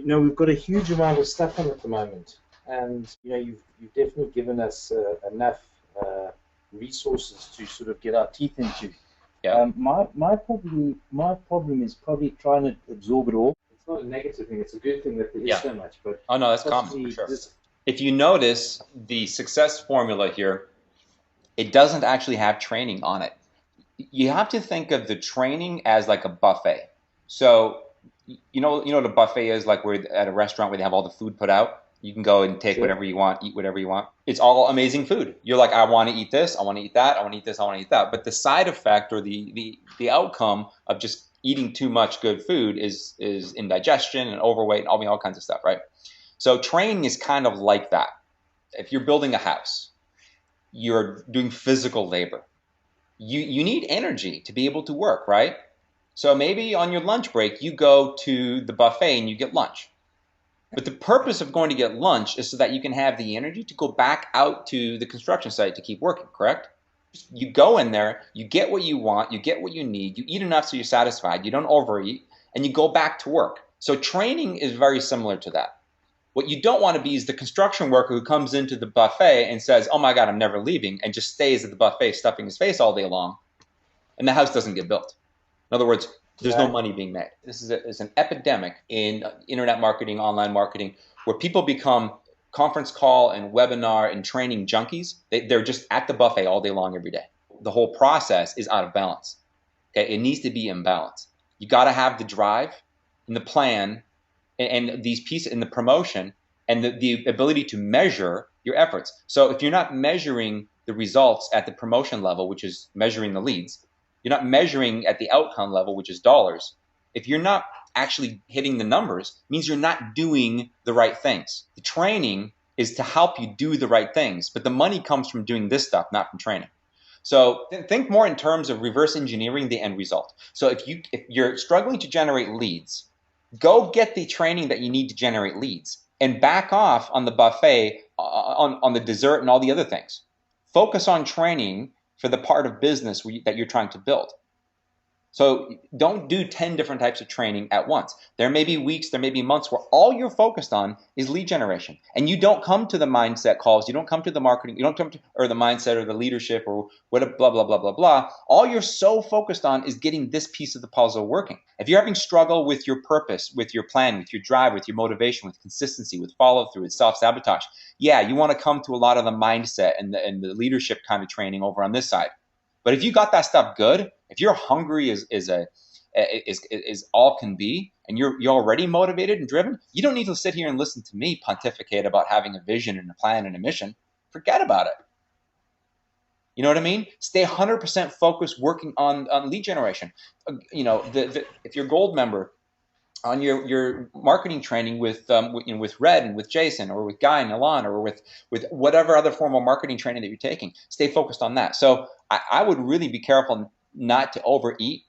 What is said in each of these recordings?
we've got a huge amount of stuff on at the moment, and you've definitely given us enough resources to sort of get our teeth into. Yeah. My problem is probably trying to absorb it all. It's not a negative thing; it's a good thing that there is Yeah. so much. But Oh no, that's common for possibly sure. this. If you notice the success formula here, it doesn't actually have training on it. You have to think of the training as like a buffet. So you know what a buffet is, like where at a restaurant where they have all the food put out. You can go and take Sure. whatever you want, eat whatever you want. It's all amazing food. You're like, I want to eat this, I want to eat that, I want to eat this, I want to eat that. But the side effect or the outcome of just eating too much good food is indigestion and overweight and all kinds of stuff, right? So training is kind of like that. If you're building a house, you're doing physical labor. You need energy to be able to work, right? So maybe on your lunch break, you go to the buffet and you get lunch. But the purpose of going to get lunch is so that you can have the energy to go back out to the construction site to keep working, correct? You go in there, you get what you want, you get what you need, you eat enough so you're satisfied, you don't overeat, and you go back to work. So training is very similar to that. What you don't want to be is the construction worker who comes into the buffet and says, oh my God, I'm never leaving, and just stays at the buffet stuffing his face all day long, and the house doesn't get built. In other words, there's no money being made. This is an epidemic in internet marketing, online marketing, where people become conference call and webinar and training junkies. They're just at the buffet all day long every day. The whole process is out of balance. Okay, it needs to be in balance. You got to have the drive and the plan and these pieces in the promotion and the ability to measure your efforts. So if you're not measuring the results at the promotion level, which is measuring the leads, you're not measuring at the outcome level, which is dollars. If you're not actually hitting the numbers, it means you're not doing the right things. The training is to help you do the right things, but the money comes from doing this stuff, not from training. So think more in terms of reverse engineering the end result. So if you're struggling to generate leads, go get the training that you need to generate leads and back off on the buffet, on the dessert and all the other things. Focus on training for the part of business that you're trying to build. So don't do 10 different types of training at once. There may be weeks, there may be months where all you're focused on is lead generation. And you don't come to the mindset calls, you don't come to the marketing, you don't come to or the mindset or the leadership or what blah, blah, blah, blah, blah. All you're so focused on is getting this piece of the puzzle working. If you're having struggle with your purpose, with your plan, with your drive, with your motivation, with consistency, with follow through, with self-sabotage, yeah, you want to come to a lot of the mindset and the leadership kind of training over on this side. But if you got that stuff good, if you're hungry is all can be, and you're already motivated and driven, you don't need to sit here and listen to me pontificate about having a vision and a plan and a mission. Forget about it. You know what I mean? Stay 100% focused working on lead generation. If you're a gold member, on your marketing training with Red and with Jason or with Guy and Alon or with whatever other formal marketing training that you're taking, stay focused on that. So I would really be careful not to overeat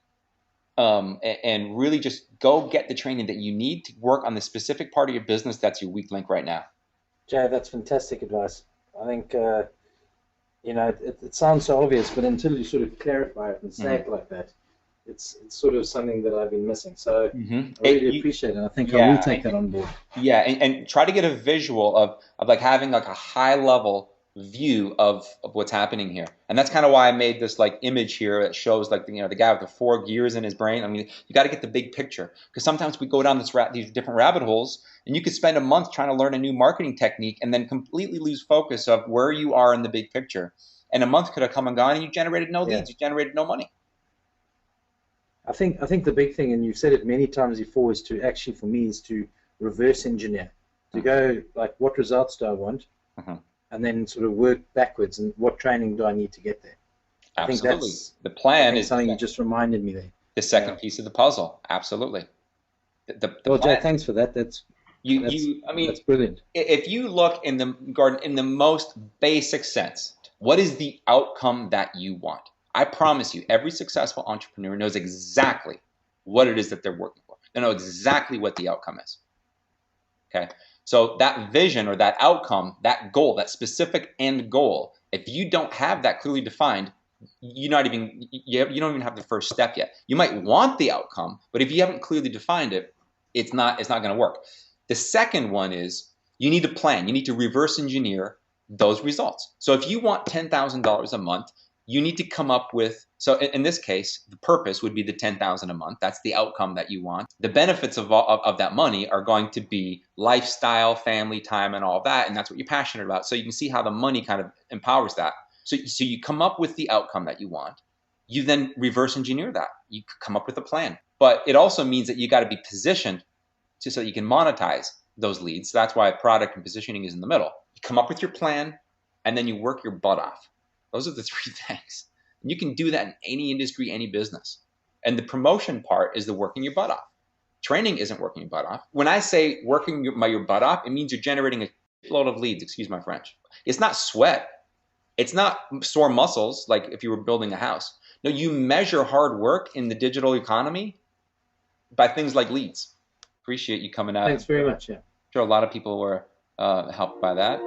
and really just go get the training that you need to work on the specific part of your business that's your weak link right now. Jay, that's fantastic advice. I think it sounds so obvious, but until you sort of clarify it and say it like that, it's sort of something that I've been missing. So I really appreciate it. I think I will take that on board. Yeah, and try to get a visual of like having like a high level view of what's happening here. And that's kind of why I made this like image here that shows like the guy with the 4 gears in his brain. I mean, you got to get the big picture, because sometimes we go down these different rabbit holes, and you could spend a month trying to learn a new marketing technique and then completely lose focus of where you are in the big picture. And a month could have come and gone, and you generated no leads, you generated no money. I think the big thing, and you've said it many times before, is to actually, for me, is to reverse engineer, to go like, what results do I want, and then sort of work backwards, and what training do I need to get there. Absolutely. I think that's the plan is something you just reminded me there. The second piece of the puzzle. Absolutely. Well, Jay, thanks for that. That's brilliant. If you look in the garden in the most basic sense, what is the outcome that you want? I promise you, every successful entrepreneur knows exactly what it is that they're working for. They know exactly what the outcome is. Okay? So that vision or that outcome, that goal, that specific end goal, if you don't have that clearly defined, you don't even have the first step yet. You might want the outcome, but if you haven't clearly defined it, it's not going to work. The second one is you need to plan. You need to reverse engineer those results. So if you want $10,000 a month, you need to come up with, so in this case, the purpose would be the $10,000 a month. That's the outcome that you want. The benefits of that money are going to be lifestyle, family time, and all that. And that's what you're passionate about. So you can see how the money kind of empowers that. So you come up with the outcome that you want. You then reverse engineer that. You come up with a plan. But it also means that you got to be positioned so that you can monetize those leads. So that's why product and positioning is in the middle. You come up with your plan, and then you work your butt off. Those are the three things. And you can do that in any industry, any business. And the promotion part is the working your butt off. Training isn't working your butt off. When I say working your butt off, it means you're generating a load of leads, excuse my French. It's not sweat. It's not sore muscles like if you were building a house. No, you measure hard work in the digital economy by things like leads. Appreciate you coming out. Thanks very much. Yeah. I'm sure a lot of people were helped by that.